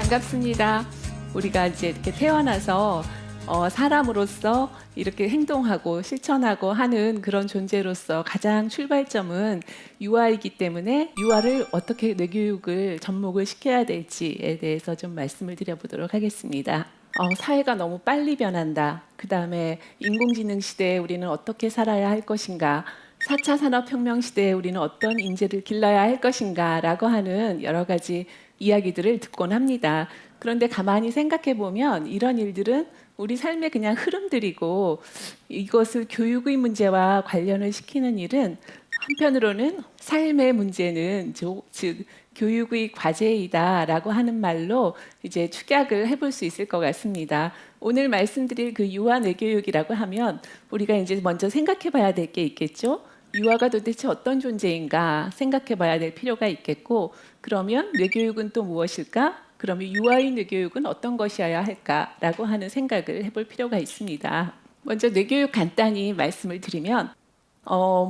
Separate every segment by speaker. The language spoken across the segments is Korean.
Speaker 1: 반갑습니다. 우리가 이제 이렇게 태어나서 사람으로서 이렇게 행동하고 실천하고 하는 그런 존재로서 가장 출발점은 유아이기 때문에 유아를 어떻게 뇌교육을 접목을 시켜야 될지에 대해서 좀 말씀을 드려보도록 하겠습니다. 사회가 너무 빨리 변한다. 그 다음에 인공지능 시대에 우리는 어떻게 살아야 할 것인가. 4차 산업혁명 시대에 우리는 어떤 인재를 길러야 할 것인가 라고 하는 여러 가지 이야기들을 듣곤 합니다. 그런데 가만히 생각해 보면 이런 일들은 우리 삶의 그냥 흐름들이고 이것을 교육의 문제와 관련을 시키는 일은 한편으로는 삶의 문제는 즉 교육의 과제이다라고 하는 말로 이제 축약을 해볼 수 있을 것 같습니다. 오늘 말씀드릴 그 유아 뇌교육이라고 하면 우리가 이제 먼저 생각해봐야 될 게 있겠죠. 유아가 도대체 어떤 존재인가 생각해봐야 될 필요가 있겠고, 그러면 뇌교육은 또 무엇일까? 그러면 유아의 뇌교육은 어떤 것이어야 할까라고 하는 생각을 해볼 필요가 있습니다. 먼저 뇌교육 간단히 말씀을 드리면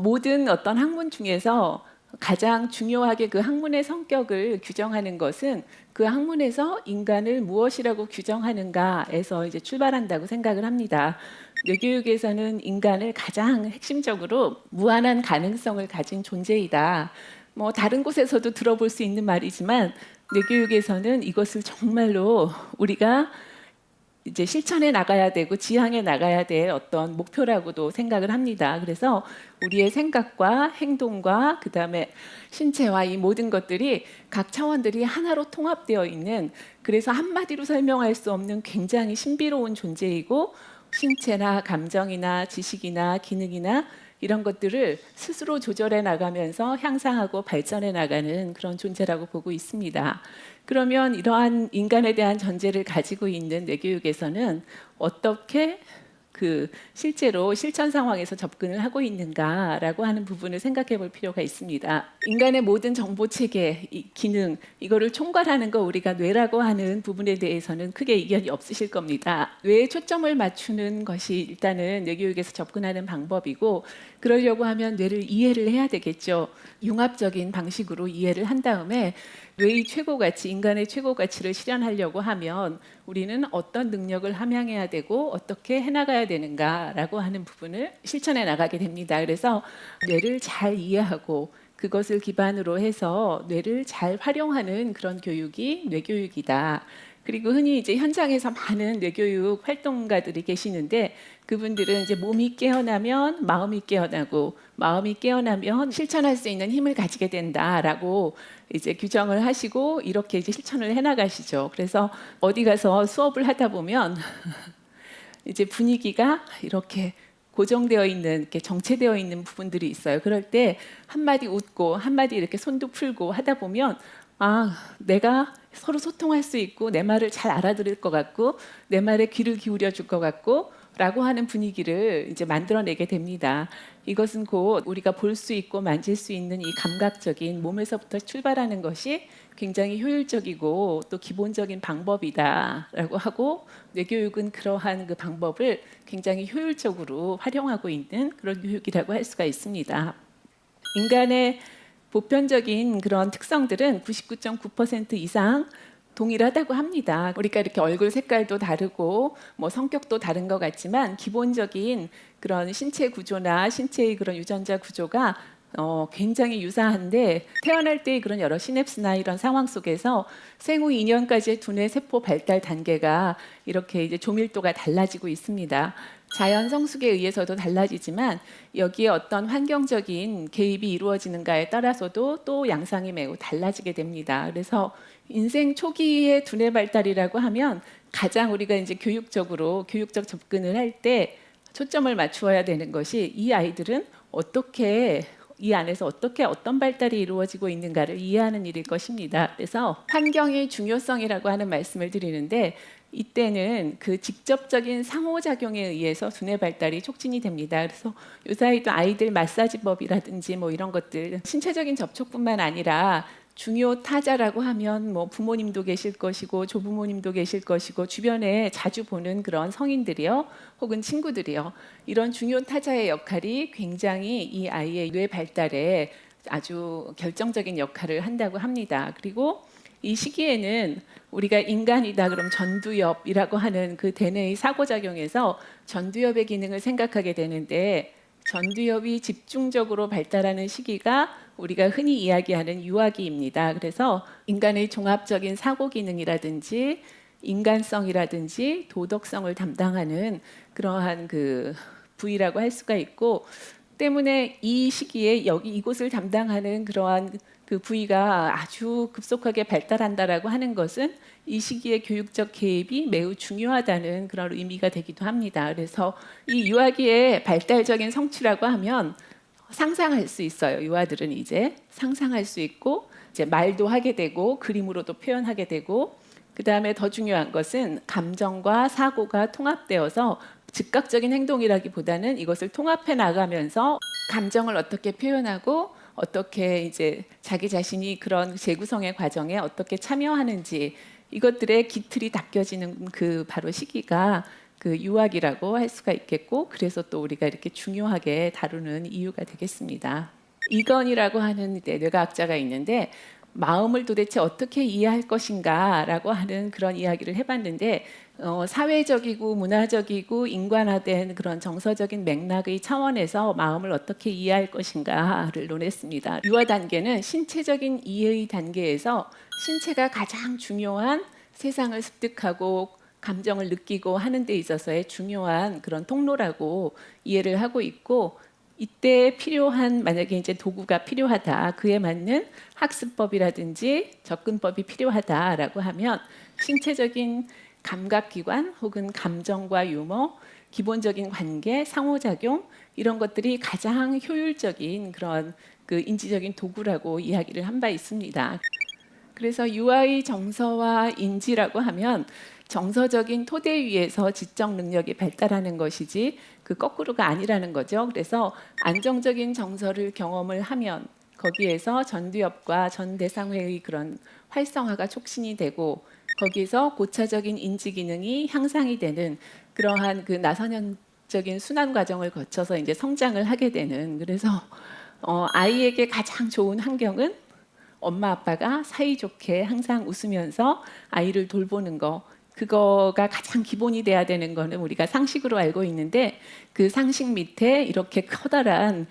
Speaker 1: 모든 어떤 학문 중에서 가장 중요하게 그 학문의 성격을 규정하는 것은 그 학문에서 인간을 무엇이라고 규정하는가에서 이제 출발한다고 생각을 합니다. 뇌교육에서는 인간을 가장 핵심적으로 무한한 가능성을 가진 존재이다. 다른 곳에서도 들어볼 수 있는 말이지만 뇌교육에서는 이것을 정말로 우리가 이제 실천해 나가야 되고 지향해 나가야 될 어떤 목표라고도 생각을 합니다. 그래서 우리의 생각과 행동과 그다음에 신체와 이 모든 것들이 각 차원들이 하나로 통합되어 있는, 그래서 한마디로 설명할 수 없는 굉장히 신비로운 존재이고, 신체나 감정이나 지식이나 기능이나 이런 것들을 스스로 조절해 나가면서 향상하고 발전해 나가는 그런 존재라고 보고 있습니다. 그러면 이러한 인간에 대한 전제를 가지고 있는 뇌교육에서는 어떻게 실제로 실천 상황에서 접근을 하고 있는가라고 하는 부분을 생각해 볼 필요가 있습니다. 인간의 모든 정보 체계, 기능, 이거를 총괄하는 거 우리가 뇌라고 하는 부분에 대해서는 크게 이견이 없으실 겁니다. 뇌에 초점을 맞추는 것이 일단은 뇌교육에서 접근하는 방법이고, 그러려고 하면 뇌를 이해를 해야 되겠죠. 융합적인 방식으로 이해를 한 다음에 뇌의 최고가치, 인간의 최고가치를 실현하려고 하면 우리는 어떤 능력을 함양해야 되고 어떻게 해나가야 되는가라고 하는 부분을 실천해 나가게 됩니다. 그래서 뇌를 잘 이해하고 그것을 기반으로 해서 뇌를 잘 활용하는 그런 교육이 뇌교육이다. 그리고 흔히 이제 현장에서 많은 뇌교육 활동가들이 계시는데, 그분들은 이제 몸이 깨어나면 마음이 깨어나고 마음이 깨어나면 실천할 수 있는 힘을 가지게 된다라고 이제 규정을 하시고 이렇게 이제 실천을 해나가시죠. 그래서 어디 가서 수업을 하다 보면 이제 분위기가 이렇게 고정되어 있는, 이렇게 정체되어 있는 부분들이 있어요. 그럴 때 한마디 웃고 한마디 이렇게 손도 풀고 하다 보면 내가 서로 소통할 수 있고 내 말을 잘 알아들을 것 같고 내 말에 귀를 기울여 줄 것 같고 라고 하는 분위기를 이제 만들어내게 됩니다. 이것은 곧 우리가 볼 수 있고 만질 수 있는 이 감각적인 몸에서부터 출발하는 것이 굉장히 효율적이고 또 기본적인 방법이다라고 하고, 뇌교육은 그러한 그 방법을 굉장히 효율적으로 활용하고 있는 그런 교육이라고 할 수가 있습니다. 인간의 보편적인 그런 특성들은 99.9% 이상 동일하다고 합니다. 우리가 이렇게 얼굴 색깔도 다르고 성격도 다른 것 같지만 기본적인 그런 신체 구조나 신체의 그런 유전자 구조가 굉장히 유사한데, 태어날 때의 그런 여러 시냅스나 이런 상황 속에서 생후 2년까지의 두뇌 세포 발달 단계가 이렇게 이제 조밀도가 달라지고 있습니다. 자연 성숙에 의해서도 달라지지만 여기에 어떤 환경적인 개입이 이루어지는가에 따라서도 또 양상이 매우 달라지게 됩니다. 그래서 인생 초기의 두뇌 발달이라고 하면 가장 우리가 이제 교육적 접근을 할 때 초점을 맞추어야 되는 것이 이 아이들은 이 안에서 어떻게 어떤 발달이 이루어지고 있는가를 이해하는 일일 것입니다. 그래서 환경의 중요성이라고 하는 말씀을 드리는데, 이때는 그 직접적인 상호작용에 의해서 두뇌 발달이 촉진이 됩니다. 그래서 요사이도 아이들 마사지법이라든지 이런 것들, 신체적인 접촉뿐만 아니라 중요 타자라고 하면 부모님도 계실 것이고 조부모님도 계실 것이고 주변에 자주 보는 그런 성인들이요, 혹은 친구들이요, 이런 중요 타자의 역할이 굉장히 이 아이의 뇌 발달에 아주 결정적인 역할을 한다고 합니다. 그리고 이 시기에는 우리가 인간이다 그럼 전두엽이라고 하는 그 대뇌의 사고작용에서 전두엽의 기능을 생각하게 되는데 전두엽이 집중적으로 발달하는 시기가 우리가 흔히 이야기하는 유아기입니다. 그래서 인간의 종합적인 사고 기능이라든지 인간성이라든지 도덕성을 담당하는 그러한 그 부위라고 할 수가 있고 때문에 이 시기에 여기 이곳을 담당하는 그러한 그 부위가 아주 급속하게 발달한다라고 하는 것은 이 시기의 교육적 개입이 매우 중요하다는 그런 의미가 되기도 합니다. 그래서 이 유아기의 발달적인 성취라고 하면 상상할 수 있어요. 유아들은 이제 상상할 수 있고 이제 말도 하게 되고 그림으로도 표현하게 되고 그다음에 더 중요한 것은 감정과 사고가 통합되어서 즉각적인 행동이라기보다는 이것을 통합해 나가면서 감정을 어떻게 표현하고 어떻게 이제 자기 자신이 그런 재구성의 과정에 어떻게 참여하는지 이것들의 기틀이 닦여지는 그 바로 시기가 그 유아기라고 할 수가 있겠고 그래서 또 우리가 이렇게 중요하게 다루는 이유가 되겠습니다. 이건이라고 하는 뇌과학자가 있는데 마음을 도대체 어떻게 이해할 것인가라고 하는 그런 이야기를 해봤는데 사회적이고 문화적이고 인간화된 그런 정서적인 맥락의 차원에서 마음을 어떻게 이해할 것인가를 논했습니다. 유아 단계는 신체적인 이해의 단계에서 신체가 가장 중요한 세상을 습득하고 감정을 느끼고 하는 데 있어서의 중요한 그런 통로라고 이해를 하고 있고 이때 필요한 만약에 이제 도구가 필요하다 그에 맞는 학습법이라든지 접근법이 필요하다라고 하면 신체적인 감각기관 혹은 감정과 유머 기본적인 관계 상호작용 이런 것들이 가장 효율적인 그런 그 인지적인 도구라고 이야기를 한 바 있습니다. 그래서 유아의 정서와 인지라고 하면 정서적인 토대 위에서 지적 능력이 발달하는 것이지 그 거꾸로가 아니라는 거죠. 그래서 안정적인 정서를 경험을 하면 거기에서 전두엽과 전대상회의 그런 활성화가 촉진이 되고 거기에서 고차적인 인지 기능이 향상이 되는 그러한 그 나선형적인 순환 과정을 거쳐서 이제 성장을 하게 되는 그래서 아이에게 가장 좋은 환경은 엄마 아빠가 사이좋게 항상 웃으면서 아이를 돌보는 거 그거가 가장 기본이 돼야 되는 거는 우리가 상식으로 알고 있는데 그 상식 밑에 이렇게 커다란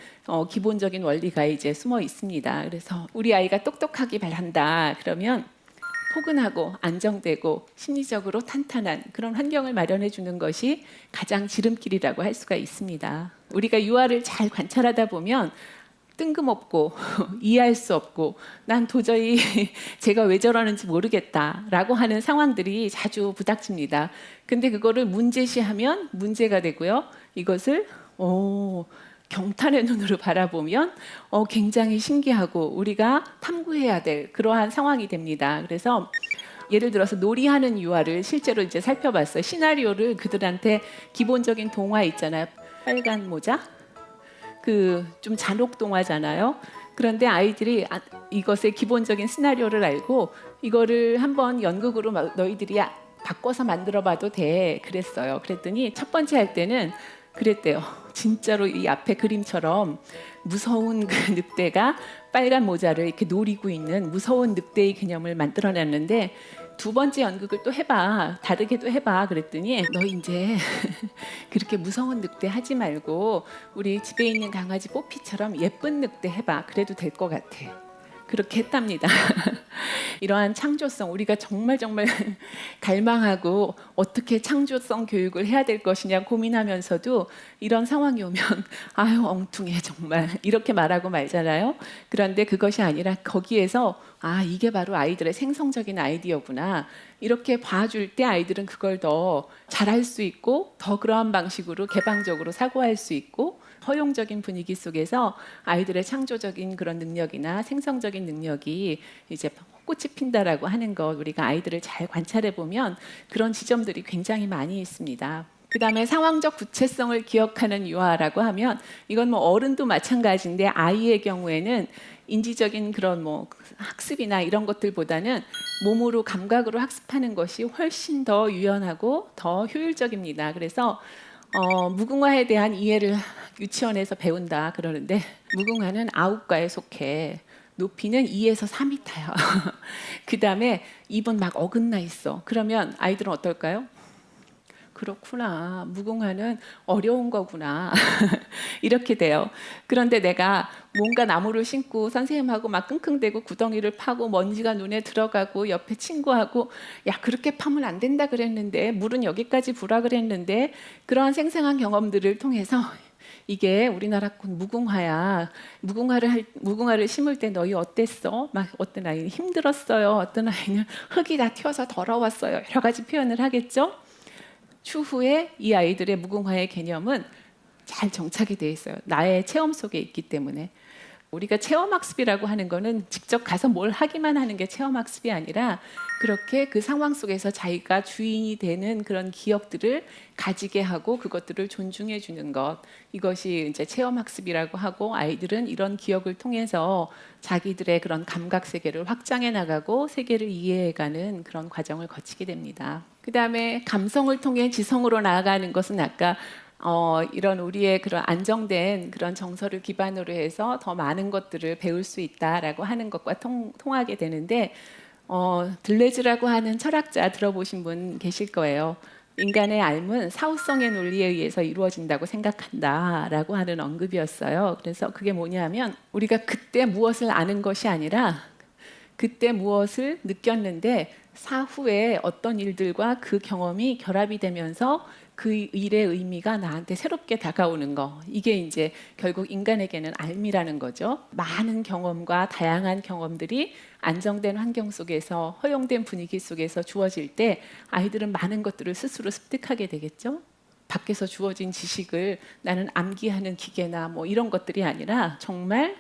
Speaker 1: 기본적인 원리가 이제 숨어 있습니다. 그래서 우리 아이가 똑똑하기 바란다 그러면 포근하고 안정되고 심리적으로 탄탄한 그런 환경을 마련해 주는 것이 가장 지름길이라고 할 수가 있습니다. 우리가 유아를 잘 관찰하다 보면 뜬금없고 이해할 수 없고 난 도저히 제가 왜 저러는지 모르겠다라고 하는 상황들이 자주 부닥칩니다. 근데 그거를 문제시하면 문제가 되고요. 이것을 경탄의 눈으로 바라보면 굉장히 신기하고 우리가 탐구해야 될 그러한 상황이 됩니다. 그래서 예를 들어서 놀이하는 유아를 실제로 이제 살펴봤어요. 시나리오를 그들한테 기본적인 동화 있잖아요. 빨간 모자? 그 좀 잔혹 동화잖아요. 그런데 아이들이 이것의 기본적인 시나리오를 알고 이거를 한번 연극으로 너희들이 바꿔서 만들어봐도 돼 그랬어요. 그랬더니 첫 번째 할 때는 그랬대요. 진짜로 이 앞에 그림처럼 무서운 그 늑대가 빨간 모자를 이렇게 노리고 있는 무서운 늑대의 개념을 만들어냈는데 두 번째 연극을 또 해봐 다르게도 해봐 그랬더니 너 이제 그렇게 무서운 늑대 하지 말고 우리 집에 있는 강아지 뽀피처럼 예쁜 늑대 해봐 그래도 될 것 같아 그렇게 했답니다. 이러한 창조성 우리가 정말 갈망하고 어떻게 창조성 교육을 해야 될 것이냐 고민하면서도 이런 상황이 오면 아유 엉뚱해 정말 이렇게 말하고 말잖아요. 그런데 그것이 아니라 거기에서 이게 바로 아이들의 생성적인 아이디어구나 이렇게 봐줄 때 아이들은 그걸 더 잘할 수 있고 더 그러한 방식으로 개방적으로 사고할 수 있고 허용적인 분위기 속에서 아이들의 창조적인 그런 능력이나 생성적인 능력이 이제 꽃이 핀다라고 하는 것 우리가 아이들을 잘 관찰해 보면 그런 지점들이 굉장히 많이 있습니다. 그 다음에 상황적 구체성을 기억하는 유아라고 하면 이건 뭐 어른도 마찬가지인데 아이의 경우에는 인지적인 그런 뭐 학습이나 이런 것들보다는 몸으로 감각으로 학습하는 것이 훨씬 더 유연하고 더 효율적입니다. 그래서 무궁화에 대한 이해를 유치원에서 배운다 그러는데 무궁화는 아홉과에 속해 높이는 2에서 4m야. 그 다음에 입은 막 어긋나 있어. 그러면 아이들은 어떨까요? 그렇구나. 무궁화는 어려운 거구나. 이렇게 돼요. 그런데 내가 뭔가 나무를 심고 선생님하고 막 끙끙대고 구덩이를 파고 먼지가 눈에 들어가고 옆에 친구하고 야 그렇게 파면 안 된다 그랬는데 물은 여기까지 부라 그랬는데 그러한 생생한 경험들을 통해서 이게 우리나라 꽃 무궁화야. 무궁화를 심을 때 너희 어땠어? 막 어떤 아이는 힘들었어요. 어떤 아이는 흙이 다 튀어서 더러웠어요. 여러 가지 표현을 하겠죠. 추후에 이 아이들의 무궁화의 개념은 잘 정착이 돼 있어요. 나의 체험 속에 있기 때문에. 우리가 체험학습이라고 하는 거는 직접 가서 뭘 하기만 하는 게 체험학습이 아니라 그렇게 그 상황 속에서 자기가 주인이 되는 그런 기억들을 가지게 하고 그것들을 존중해 주는 것. 이것이 이제 체험학습이라고 하고 아이들은 이런 기억을 통해서 자기들의 그런 감각 세계를 확장해 나가고 세계를 이해해가는 그런 과정을 거치게 됩니다. 그 다음에 감성을 통해 지성으로 나아가는 것은 아까 이런 우리의 그런 안정된 그런 정서를 기반으로 해서 더 많은 것들을 배울 수 있다라고 하는 것과 통하게 되는데 들레즈라고 하는 철학자 들어보신 분 계실 거예요. 인간의 삶은 사후성의 논리에 의해서 이루어진다고 생각한다라고 하는 언급이었어요. 그래서 그게 뭐냐면 우리가 그때 무엇을 아는 것이 아니라 그때 무엇을 느꼈는데 사후에 어떤 일들과 그 경험이 결합이 되면서 그 일의 의미가 나한테 새롭게 다가오는 거. 이게 이제 결국 인간에게는 삶이라는 거죠. 많은 경험과 다양한 경험들이 안정된 환경 속에서 허용된 분위기 속에서 주어질 때 아이들은 많은 것들을 스스로 습득하게 되겠죠. 밖에서 주어진 지식을 나는 암기하는 기계나 뭐 이런 것들이 아니라 정말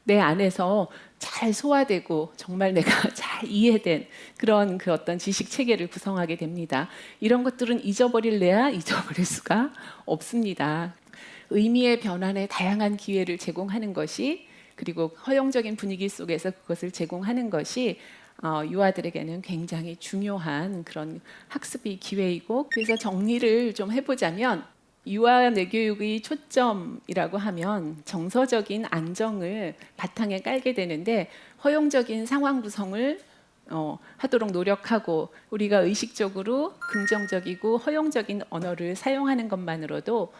Speaker 1: 내 안에서 잘 소화되고 정말 내가 잘 이해된 그런 그 어떤 지식 체계를 구성하게 됩니다. 이런 것들은 잊어버릴래야 잊어버릴 수가 없습니다. 의미의 변환에 다양한 기회를 제공하는 것이 그리고 허용적인 분위기 속에서 그것을 제공하는 것이 유아들에게는 굉장히 중요한 그런 학습의 기회이고 그래서 정리를 좀 해보자면 유아 뇌교육의 초점이라고 하면 정서적인 안정을 바탕에 깔게 되는데 허용적인 상황 구성을 하도록 노력하고 우리가 의식적으로 긍정적이고 허용적인 언어를 사용하는 것만으로도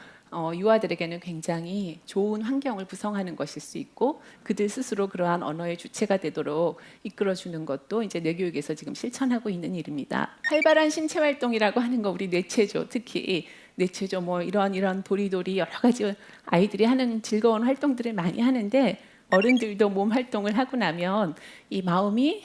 Speaker 1: 유아들에게는 굉장히 좋은 환경을 구성하는 것일 수 있고 그들 스스로 그러한 언어의 주체가 되도록 이끌어주는 것도 이제 뇌교육에서 지금 실천하고 있는 일입니다. 활발한 신체 활동이라고 하는 거 우리 뇌체조 특히 뇌체조 뭐 이런 도리도리 여러 가지 아이들이 하는 즐거운 활동들을 많이 하는데 어른들도 몸 활동을 하고 나면 이 마음이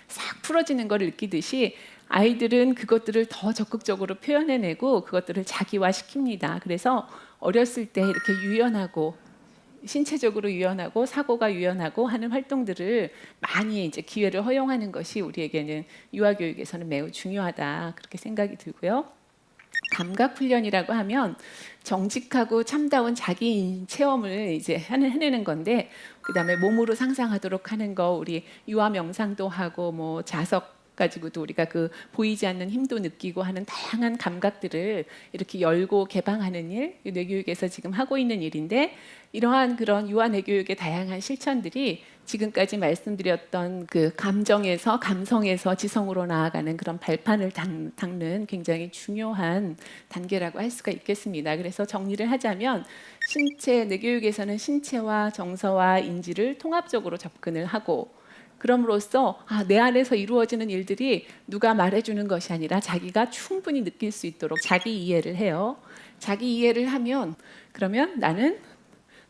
Speaker 1: 싹 풀어지는 걸 느끼듯이 아이들은 그것들을 더 적극적으로 표현해내고 그것들을 자기화시킵니다. 그래서 어렸을 때 이렇게 유연하고 신체적으로 유연하고 사고가 유연하고 하는 활동들을 많이 이제 기회를 허용하는 것이 우리에게는 유아교육에서는 매우 중요하다 그렇게 생각이 들고요. 감각 훈련이라고 하면 정직하고 참다운 자기 체험을 이제 해내는 건데 그다음에 몸으로 상상하도록 하는 거 우리 유아 명상도 하고 뭐 자석 가지고도 우리가 그 보이지 않는 힘도 느끼고 하는 다양한 감각들을 이렇게 열고 개방하는 일 뇌교육에서 지금 하고 있는 일인데 이러한 그런 유아 뇌교육의 다양한 실천들이 지금까지 말씀드렸던 그 감정에서 감성에서 지성으로 나아가는 그런 발판을 닦는 굉장히 중요한 단계라고 할 수가 있겠습니다. 그래서 정리를 하자면 뇌교육에서는 신체와 정서와 인지를 통합적으로 접근을 하고 그럼으로써 내 안에서 이루어지는 일들이 누가 말해주는 것이 아니라 자기가 충분히 느낄 수 있도록 자기 이해를 해요. 자기 이해를 하면 그러면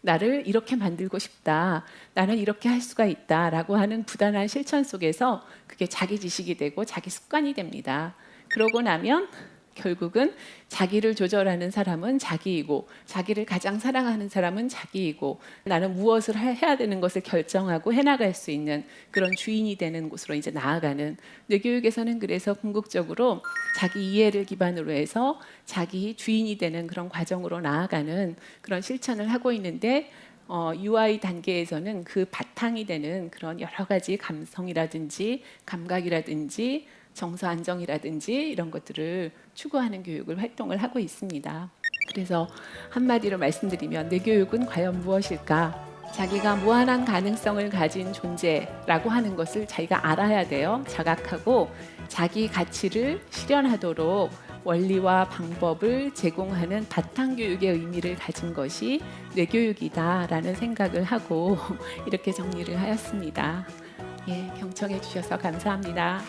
Speaker 1: 나를 이렇게 만들고 싶다. 나는 이렇게 할 수가 있다. 라고 하는 부단한 실천 속에서 그게 자기 지식이 되고 자기 습관이 됩니다. 그러고 나면 결국은 자기를 조절하는 사람은 자기이고 자기를 가장 사랑하는 사람은 자기이고 나는 무엇을 해야 되는 것을 결정하고 해나갈 수 있는 그런 주인이 되는 곳으로 이제 나아가는 뇌교육에서는 그래서 궁극적으로 자기 이해를 기반으로 해서 자기 주인이 되는 그런 과정으로 나아가는 그런 실천을 하고 있는데 UI 단계에서는 그 바탕이 되는 그런 여러 가지 감성이라든지 감각이라든지 정서 안정이라든지 이런 것들을 추구하는 활동을 하고 있습니다. 그래서 한마디로 말씀드리면 뇌교육은 과연 무엇일까? 자기가 무한한 가능성을 가진 존재라고 하는 것을 자기가 알아야 돼요. 자각하고 자기 가치를 실현하도록 원리와 방법을 제공하는 바탕 교육의 의미를 가진 것이 뇌교육이다라는 생각을 하고 이렇게 정리를 하였습니다. 예, 경청해 주셔서 감사합니다.